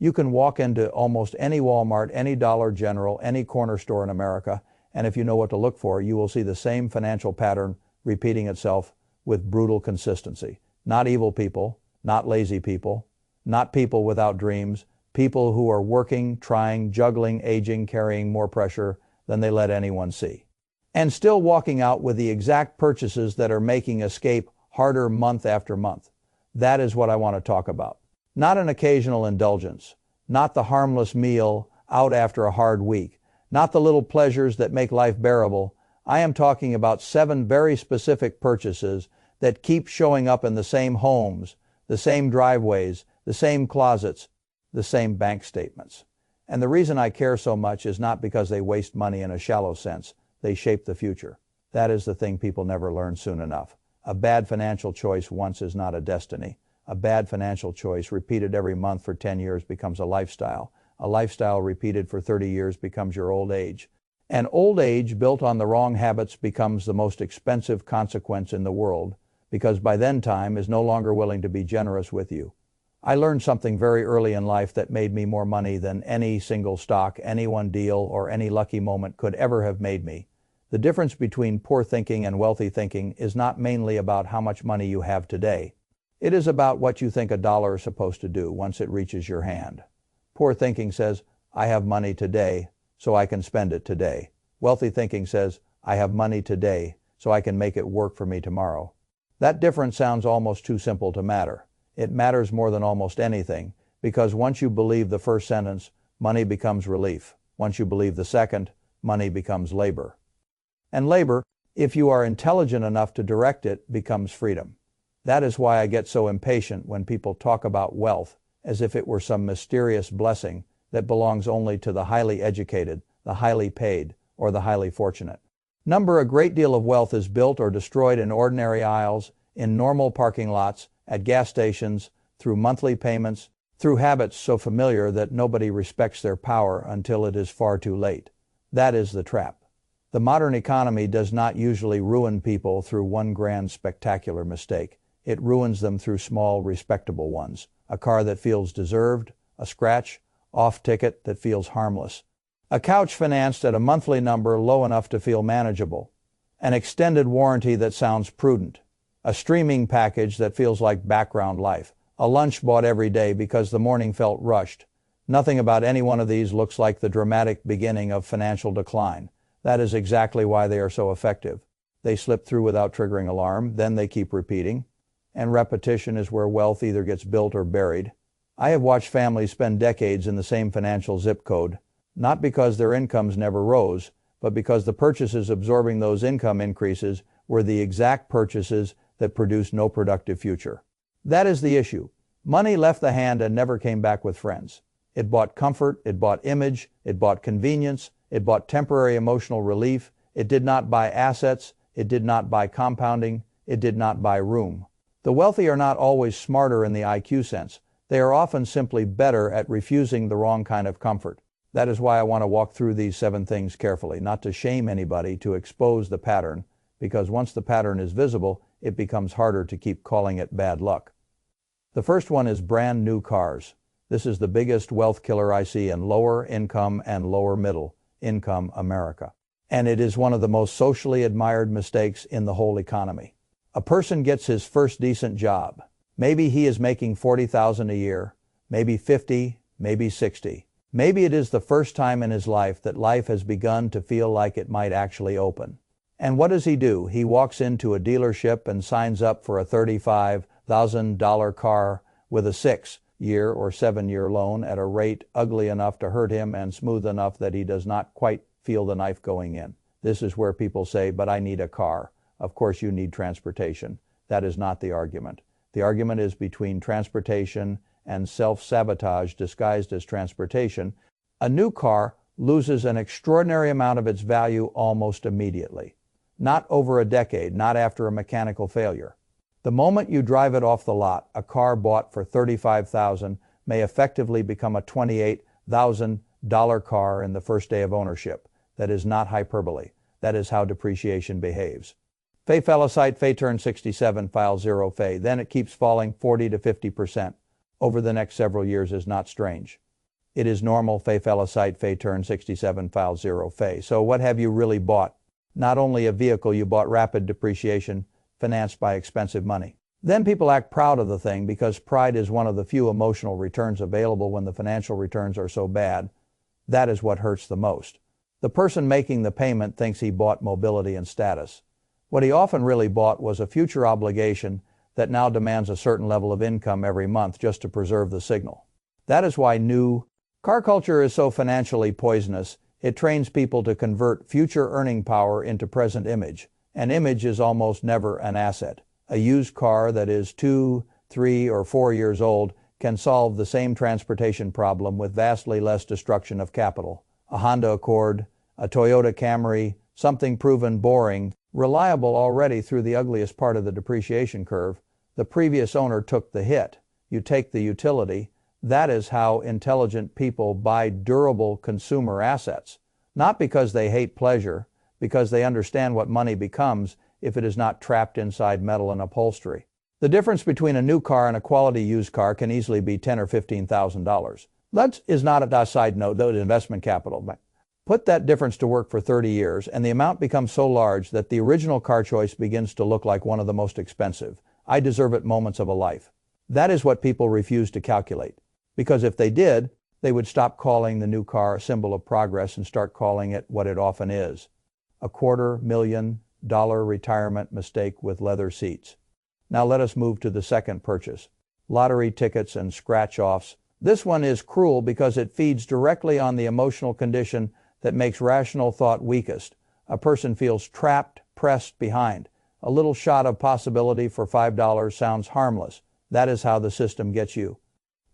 You can walk into almost any Walmart, any Dollar General, any corner store in America, and if you know what to look for, you will see the same financial pattern repeating itself with brutal consistency. Not evil people, not lazy people, not people without dreams, people who are working, trying, juggling, aging, carrying more pressure than they let anyone see. And still walking out with the exact purchases that are making escape harder month after month. That is what I want to talk about. Not an occasional indulgence, not the harmless meal out after a hard week, not the little pleasures that make life bearable. I am talking about 7 very specific purchases that keep showing up in the same homes, the same driveways, the same closets, the same bank statements. And the reason I care so much is not because they waste money in a shallow sense. They shape the future. That is the thing people never learn soon enough. A bad financial choice once is not a destiny. A bad financial choice repeated every month for 10 years becomes a lifestyle. A lifestyle repeated for 30 years becomes your old age. And old age built on the wrong habits becomes the most expensive consequence in the world, because by then time is no longer willing to be generous with you. I learned something very early in life that made me more money than any single stock, any one deal, or any lucky moment could ever have made me. The difference between poor thinking and wealthy thinking is not mainly about how much money you have today. It is about what you think a dollar is supposed to do once it reaches your hand. Poor thinking says, I have money today, so I can spend it today. Wealthy thinking says, I have money today, so I can make it work for me tomorrow. That difference sounds almost too simple to matter. It matters more than almost anything, because once you believe the first sentence, money becomes relief. Once you believe the second, money becomes labor. And labor, if you are intelligent enough to direct it, becomes freedom. That is why I get so impatient when people talk about wealth as if it were some mysterious blessing that belongs only to the highly educated, the highly paid, or the highly fortunate. A great deal of wealth is built or destroyed in ordinary aisles, in normal parking lots, at gas stations, through monthly payments, through habits so familiar that nobody respects their power until it is far too late. That is the trap. The modern economy does not usually ruin people through one grand spectacular mistake. It ruins them through small, respectable ones. A car that feels deserved, a scratch-off ticket that feels harmless, a couch financed at a monthly number low enough to feel manageable, an extended warranty that sounds prudent, a streaming package that feels like background life, a lunch bought every day because the morning felt rushed. Nothing about any one of these looks like the dramatic beginning of financial decline. That is exactly why they are so effective. They slip through without triggering alarm, then they keep repeating. And repetition is where wealth either gets built or buried. I have watched families spend decades in the same financial zip code, not because their incomes never rose, but because the purchases absorbing those income increases were the exact purchases that produced no productive future. That is the issue. Money left the hand and never came back with friends. It bought comfort, it bought image, it bought convenience, it bought temporary emotional relief. It did not buy assets, it did not buy compounding, it did not buy room. The wealthy are not always smarter in the IQ sense. They are often simply better at refusing the wrong kind of comfort. That is why I want to walk through these 7 things carefully, not to shame anybody, to expose the pattern, because once the pattern is visible, it becomes harder to keep calling it bad luck. The first one is brand new cars. This is the biggest wealth killer I see in lower income and lower middle income America. And it is one of the most socially admired mistakes in the whole economy. A person gets his first decent job. Maybe he is making $40,000 a year, maybe 50, maybe 60. Maybe it is the first time in his life that life has begun to feel like it might actually open. And what does he do? He walks into a dealership and signs up for a $35,000 car with a 6-year or 7-year loan at a rate ugly enough to hurt him and smooth enough that he does not quite feel the knife going in. This is where people say, but I need a car. Of course you need transportation. That is not the argument. The argument is between transportation and self-sabotage disguised as transportation. A new car loses an extraordinary amount of its value almost immediately. Not over a decade, not after a mechanical failure. The moment you drive it off the lot, a car bought for $35,000 may effectively become a $28,000 car in the first day of ownership. That is not hyperbole. That is how depreciation behaves. Fay Felicite, Fay turned 67, file 0 Fay. Then it keeps falling 40 to 50%. Over the next several years is not strange. It is normal, Fay Felicite, Fay turn 67, file 0, Fay. So what have you really bought? Not only a vehicle, you bought rapid depreciation financed by expensive money. Then people act proud of the thing because pride is one of the few emotional returns available when the financial returns are so bad. That is what hurts the most. The person making the payment thinks he bought mobility and status. What he often really bought was a future obligation that now demands a certain level of income every month just to preserve the signal. That is why new car culture is so financially poisonous. It trains people to convert future earning power into present image. An image is almost never an asset. A used car that is 2, 3, or 4 years old can solve the same transportation problem with vastly less destruction of capital. A Honda Accord, a Toyota Camry, something proven boring, reliable already through the ugliest part of the depreciation curve. The previous owner took the hit. You take the utility. That is how intelligent people buy durable consumer assets. Not because they hate pleasure, because they understand what money becomes if it is not trapped inside metal and upholstery. The difference between a new car and a quality used car can easily be $10,000 or $15,000. That is not a side note, though, investment capital. Put that difference to work for 30 years, and the amount becomes so large that the original car choice begins to look like one of the most expensive. I deserve it moments of a life. That is what people refuse to calculate. Because if they did, they would stop calling the new car a symbol of progress and start calling it what it often is: a $250,000 retirement mistake with leather seats. Now let us move to the second purchase: lottery tickets and scratch-offs. This one is cruel because it feeds directly on the emotional condition that makes rational thought weakest. A person feels trapped, pressed behind. A little shot of possibility for $5 sounds harmless. That is how the system gets you.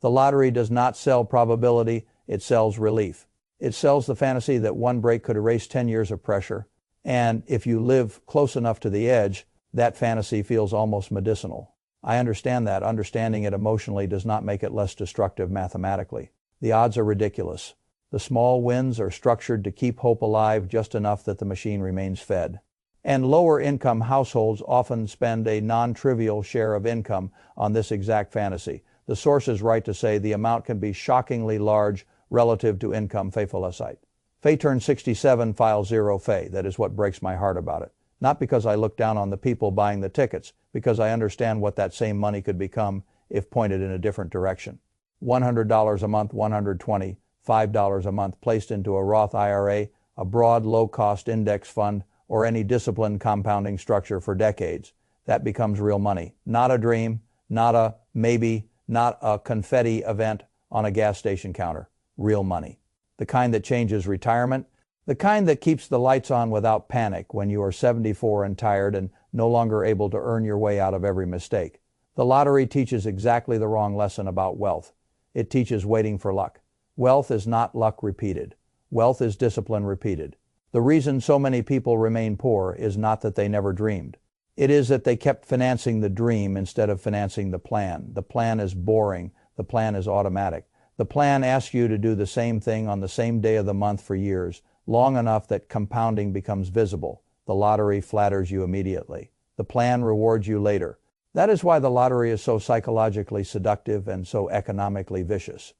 The lottery does not sell probability, it sells relief. It sells the fantasy that one break could erase 10 years of pressure, and if you live close enough to the edge, that fantasy feels almost medicinal. I understand that. Understanding it emotionally does not make it less destructive mathematically. The odds are ridiculous. The small wins are structured to keep hope alive just enough that the machine remains fed. And lower-income households often spend a non-trivial share of income on this exact fantasy. The source is right to say the amount can be shockingly large relative to income. Fay Felicite. Fay turn 67, file 0, Fay. That is what breaks my heart about it. Not because I look down on the people buying the tickets, because I understand what that same money could become if pointed in a different direction. $100 a month, $120, $5 a month placed into a Roth IRA, a broad low-cost index fund, or any disciplined compounding structure for decades. That becomes real money. Not a dream, not a maybe, not a confetti event on a gas station counter. Real money. The kind that changes retirement, the kind that keeps the lights on without panic when you are 74 and tired and no longer able to earn your way out of every mistake. The lottery teaches exactly the wrong lesson about wealth. It teaches waiting for luck. Wealth is not luck repeated. Wealth is discipline repeated. The reason so many people remain poor is not that they never dreamed. It is that they kept financing the dream instead of financing the plan. The plan is boring. The plan is automatic. The plan asks you to do the same thing on the same day of the month for years, long enough that compounding becomes visible. The lottery flatters you immediately. The plan rewards you later. That is why the lottery is so psychologically seductive and so economically vicious.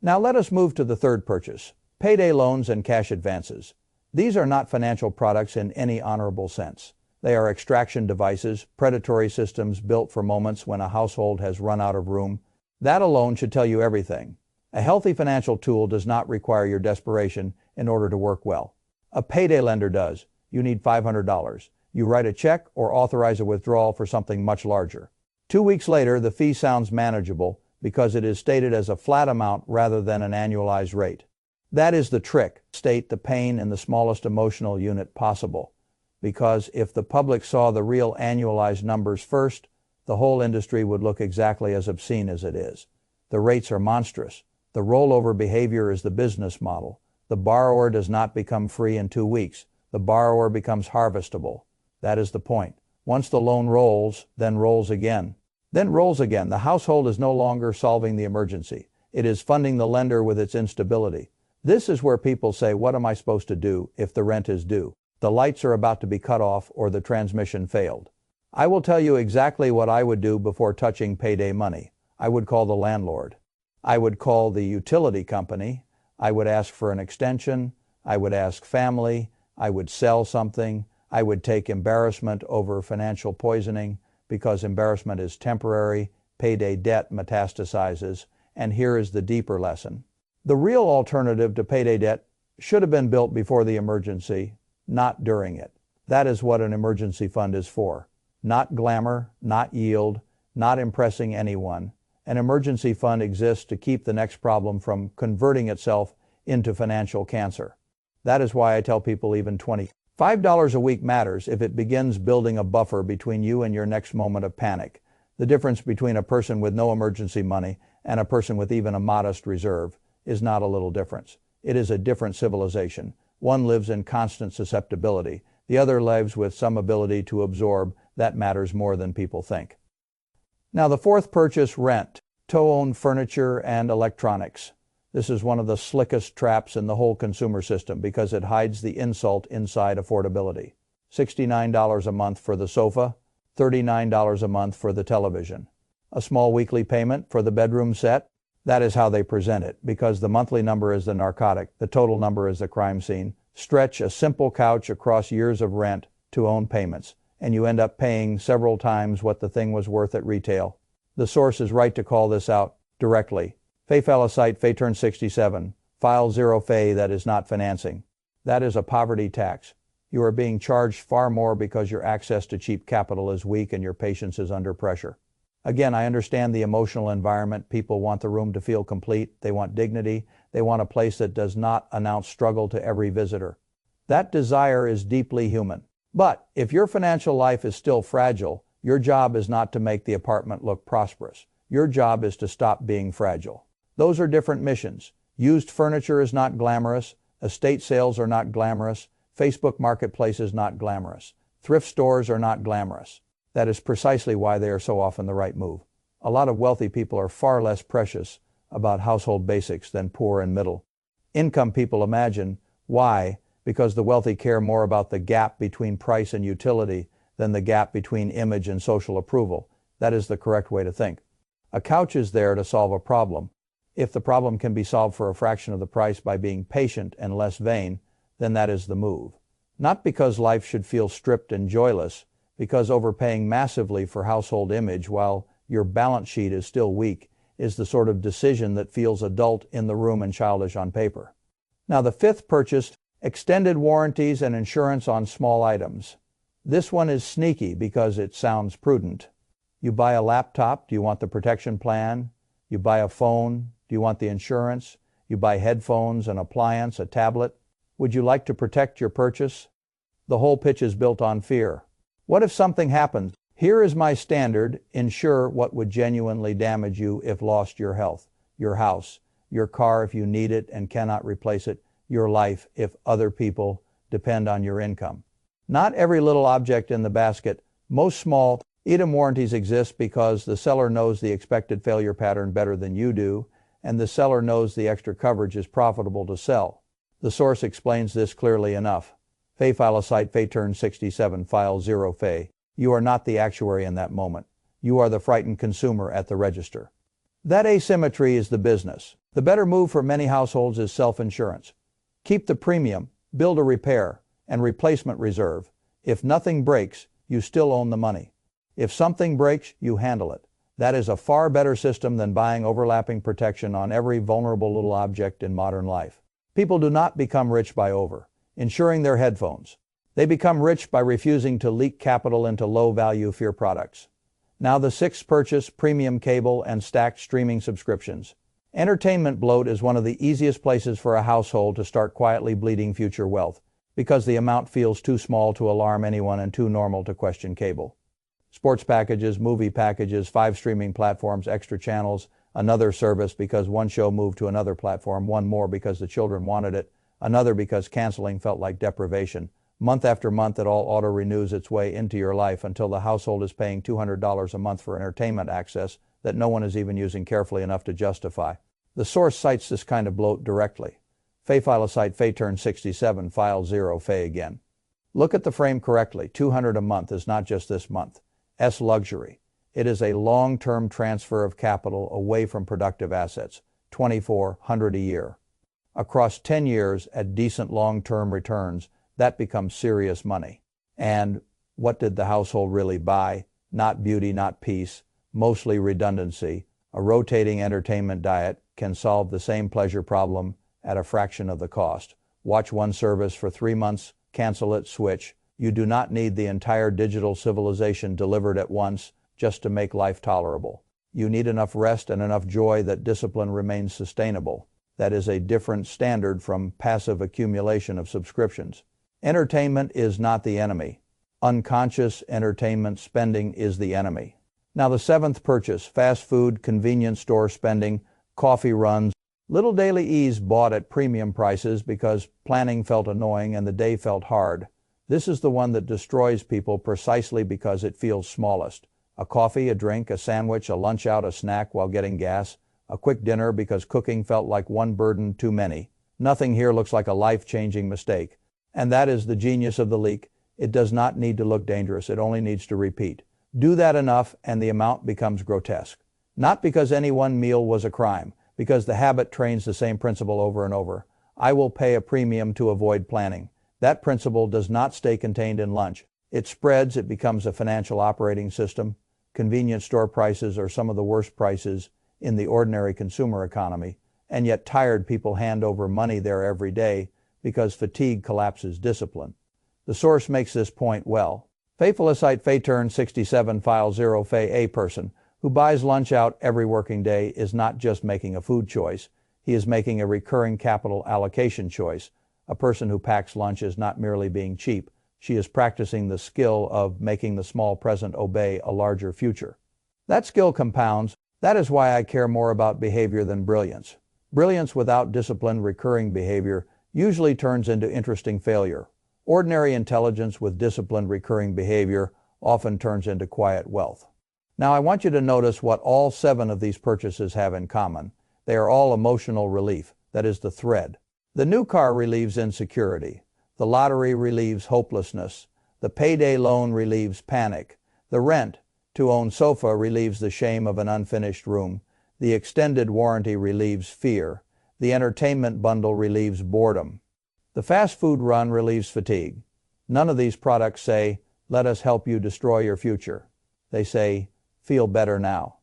Now let us move to the third purchase: payday loans and cash advances. These are not financial products in any honorable sense. They are extraction devices, predatory systems built for moments when a household has run out of room. That alone should tell you everything. A healthy financial tool does not require your desperation in order to work well. A payday lender does. You need $500. You write a check or authorize a withdrawal for something much larger. 2 weeks later, the fee sounds manageable because it is stated as a flat amount rather than an annualized rate. That is the trick. State the pain in the smallest emotional unit possible. Because if the public saw the real annualized numbers first, the whole industry would look exactly as obscene as it is. The rates are monstrous. The rollover behavior is the business model. The borrower does not become free in 2 weeks. The borrower becomes harvestable. That is the point. Once the loan rolls, then rolls again. Then rolls again. The household is no longer solving the emergency. It is funding the lender with its instability. This is where people say, what am I supposed to do if the rent is due? The lights are about to be cut off or the transmission failed. I will tell you exactly what I would do before touching payday money. I would call the landlord. I would call the utility company. I would ask for an extension. I would ask family. I would sell something. I would take embarrassment over financial poisoning because embarrassment is temporary. Payday debt metastasizes. And here is the deeper lesson. The real alternative to payday debt should have been built before the emergency, not during it. That is what an emergency fund is for. Not glamour, not yield, not impressing anyone. An emergency fund exists to keep the next problem from converting itself into financial cancer. That is why I tell people even $25 a week matters if it begins building a buffer between you and your next moment of panic. The difference between a person with no emergency money and a person with even a modest reserve is not a little difference. It is a different civilization. One lives in constant susceptibility. The other lives with some ability to absorb. That matters more than people think. Now the fourth purchase, rent. To-own furniture and electronics. This is one of the slickest traps in the whole consumer system because it hides the insult inside affordability. $69 a month for the sofa, $39 a month for the television. A small weekly payment for the bedroom set. That is how they present it, because the monthly number is the narcotic, the total number is the crime scene. Stretch a simple couch across years of rent to own payments, and you end up paying several times what the thing was worth at retail. The source is right to call this out directly. Fay-Falasite, Fay turn 67, file 0 Fay, that is not financing. That is a poverty tax. You are being charged far more because your access to cheap capital is weak and your patience is under pressure. Again, I understand the emotional environment. People want the room to feel complete. They want dignity. They want a place that does not announce struggle to every visitor. That desire is deeply human. But if your financial life is still fragile, your job is not to make the apartment look prosperous. Your job is to stop being fragile. Those are different missions. Used furniture is not glamorous. Estate sales are not glamorous. Facebook Marketplace is not glamorous. Thrift stores are not glamorous. That is precisely why they are so often the right move. A lot of wealthy people are far less precious about household basics than poor and middle income people imagine. Why? Because the wealthy care more about the gap between price and utility than the gap between image and social approval. That is the correct way to think. A couch is there to solve a problem. If the problem can be solved for a fraction of the price by being patient and less vain, then that is the move. Not because life should feel stripped and joyless, because overpaying massively for household image while your balance sheet is still weak is the sort of decision that feels adult in the room and childish on paper. Now the fifth purchase, extended warranties and insurance on small items. This one is sneaky because it sounds prudent. You buy a laptop, do you want the protection plan? You buy a phone, do you want the insurance? You buy headphones, an appliance, a tablet. Would you like to protect your purchase? The whole pitch is built on fear. What if something happens? Here is my standard. Insure what would genuinely damage you if lost: your health, your house, your car if you need it and cannot replace it, your life if other people depend on your income. Not every little object in the basket. Most small item warranties exist because the seller knows the expected failure pattern better than you do, and the seller knows the extra coverage is profitable to sell. The source explains this clearly enough. Fay-Falasite, Fay turn 67, file 0 Fay. You are not the actuary in that moment. You are the frightened consumer at the register. That asymmetry is the business. The better move for many households is self-insurance. Keep the premium, build a repair and replacement reserve. If nothing breaks, you still own the money. If something breaks, you handle it. That is a far better system than buying overlapping protection on every vulnerable little object in modern life. People do not become rich by insuring their headphones. They become rich by refusing to leak capital into low-value fear products. Now the sixth purchase, premium cable and stacked streaming subscriptions. Entertainment bloat is one of the easiest places for a household to start quietly bleeding future wealth, because the amount feels too small to alarm anyone and too normal to question cable. Sports packages, movie packages, 5 streaming platforms, extra channels, another service because one show moved to another platform, one more because the children wanted it, another because canceling felt like deprivation. Month after month, it all auto-renews its way into your life until the household is paying $200 a month for entertainment access that no one is even using carefully enough to justify. The source cites this kind of bloat directly. Fay-Falasite, Fay turn 67, file 0 Fay again. Look at the frame correctly. $200 a month is not just this month. S luxury. It is a long-term transfer of capital away from productive assets. $2,400 a year. Across 10 years at decent long-term returns, that becomes serious money. And what did the household really buy? Not beauty, not peace, mostly redundancy. A rotating entertainment diet can solve the same pleasure problem at a fraction of the cost. Watch one service for 3 months, cancel it, switch. You do not need the entire digital civilization delivered at once just to make life tolerable. You need enough rest and enough joy that discipline remains sustainable. That is a different standard from passive accumulation of subscriptions. Entertainment is not the enemy. Unconscious entertainment spending is the enemy. Now the seventh purchase, fast food, convenience store spending, coffee runs, little daily ease bought at premium prices because planning felt annoying and the day felt hard. This is the one that destroys people precisely because it feels smallest. A coffee, a drink, a sandwich, a lunch out, a snack while getting gas, a quick dinner because cooking felt like one burden too many. Nothing here looks like a life-changing mistake. And that is the genius of the leak. It does not need to look dangerous. It only needs to repeat. Do that enough and the amount becomes grotesque. Not because any one meal was a crime, because the habit trains the same principle over and over. I will pay a premium to avoid planning. That principle does not stay contained in lunch. It spreads, it becomes a financial operating system. Convenience store prices are some of the worst prices in the ordinary consumer economy, and yet tired people hand over money there every day because fatigue collapses discipline. The source makes this point well. Faithfulicite Fayturn 67 file 0 Fay a person who buys lunch out every working day is not just making a food choice, he is making a recurring capital allocation choice. A person who packs lunch is not merely being cheap, she is practicing the skill of making the small present obey a larger future. That skill compounds. That is why I care more about behavior than brilliance. Brilliance without disciplined recurring behavior usually turns into interesting failure. Ordinary intelligence with disciplined recurring behavior often turns into quiet wealth. Now I want you to notice what all 7 of these purchases have in common. They are all emotional relief, that is the thread. The new car relieves insecurity. The lottery relieves hopelessness. The payday loan relieves panic. The rent to own sofa relieves the shame of an unfinished room. The extended warranty relieves fear. The entertainment bundle relieves boredom. The fast food run relieves fatigue. None of these products say, let us help you destroy your future. They say, feel better now.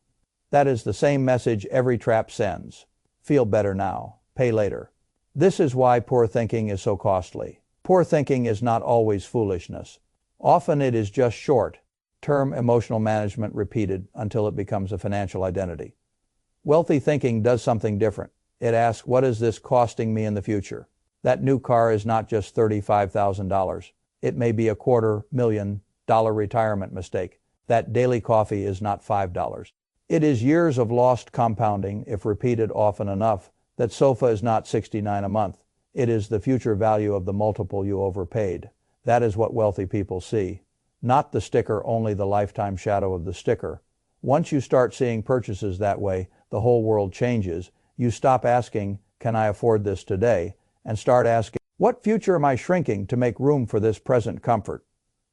That is the same message every trap sends. Feel better now. Pay later. This is why poor thinking is so costly. Poor thinking is not always foolishness. Often it is just short-term emotional management repeated until it becomes a financial identity. Wealthy thinking does something different. It asks, what is this costing me in the future? That new car is not just $35,000. It may be a $250,000 retirement mistake. That daily coffee is not $5. It is years of lost compounding, if repeated often enough, that sofa is not $69 a month. It is the future value of the multiple you overpaid. That is what wealthy people see. Not the sticker, only the lifetime shadow of the sticker. Once you start seeing purchases that way, the whole world changes. You stop asking, can I afford this today? And start asking, what future am I shrinking to make room for this present comfort?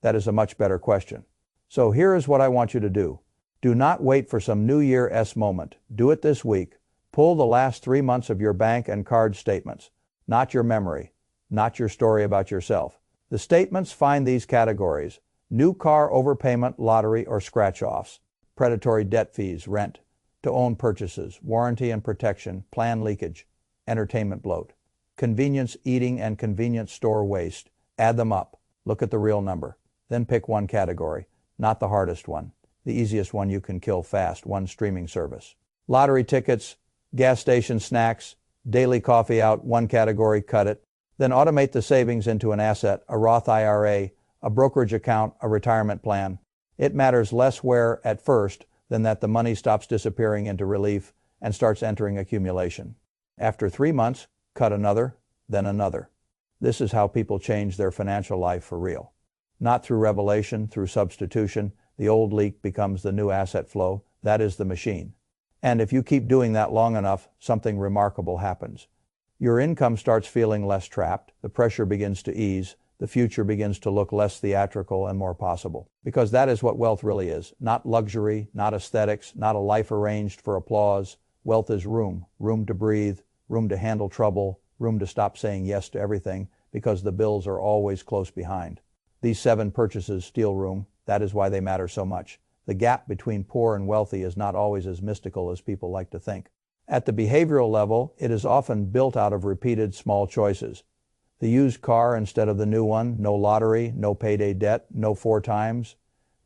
That is a much better question. So here is what I want you to do. Do not wait for some New Year's moment. Do it this week. Pull the last 3 months of your bank and card statements. Not your memory. Not your story about yourself. The statements find these categories: new car overpayment, lottery or scratch-offs, predatory debt fees, rent, to own purchases, warranty and protection, plan leakage, entertainment bloat, convenience eating and convenience store waste. Add them up. Look at the real number. Then pick one category, not the hardest one, the easiest one you can kill fast, one streaming service. Lottery tickets, gas station snacks, daily coffee out, one category, cut it. Then automate the savings into an asset, a Roth IRA, a brokerage account, a retirement plan. It matters less where at first than that the money stops disappearing into relief and starts entering accumulation. After 3 months, cut another, then another. This is how people change their financial life for real. Not through revelation, through substitution. The old leak becomes the new asset flow. That is the machine. And if you keep doing that long enough, something remarkable happens. Your income starts feeling less trapped. The pressure begins to ease. The future begins to look less theatrical and more possible. Because that is what wealth really is. Not luxury, not aesthetics, not a life arranged for applause. Wealth is room. Room to breathe, room to handle trouble, room to stop saying yes to everything because the bills are always close behind. These 7 purchases steal room. That is why they matter so much. The gap between poor and wealthy is not always as mystical as people like to think. At the behavioral level, it is often built out of repeated small choices. The used car instead of the new one, no lottery, no payday debt, no 4 times,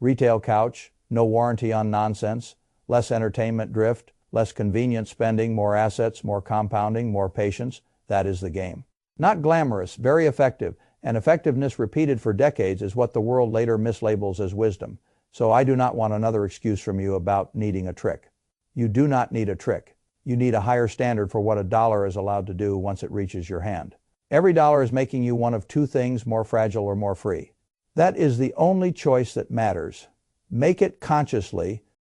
retail couch, no warranty on nonsense, less entertainment drift, less convenient spending, more assets, more compounding, more patience. That is the game. Not glamorous, very effective, and effectiveness repeated for decades is what the world later mislabels as wisdom. So I do not want another excuse from you about needing a trick. You do not need a trick. You need a higher standard for what a dollar is allowed to do once it reaches your hand. Every dollar is making you one of 2 things, more fragile or more free. That is the only choice that matters. Make it consciously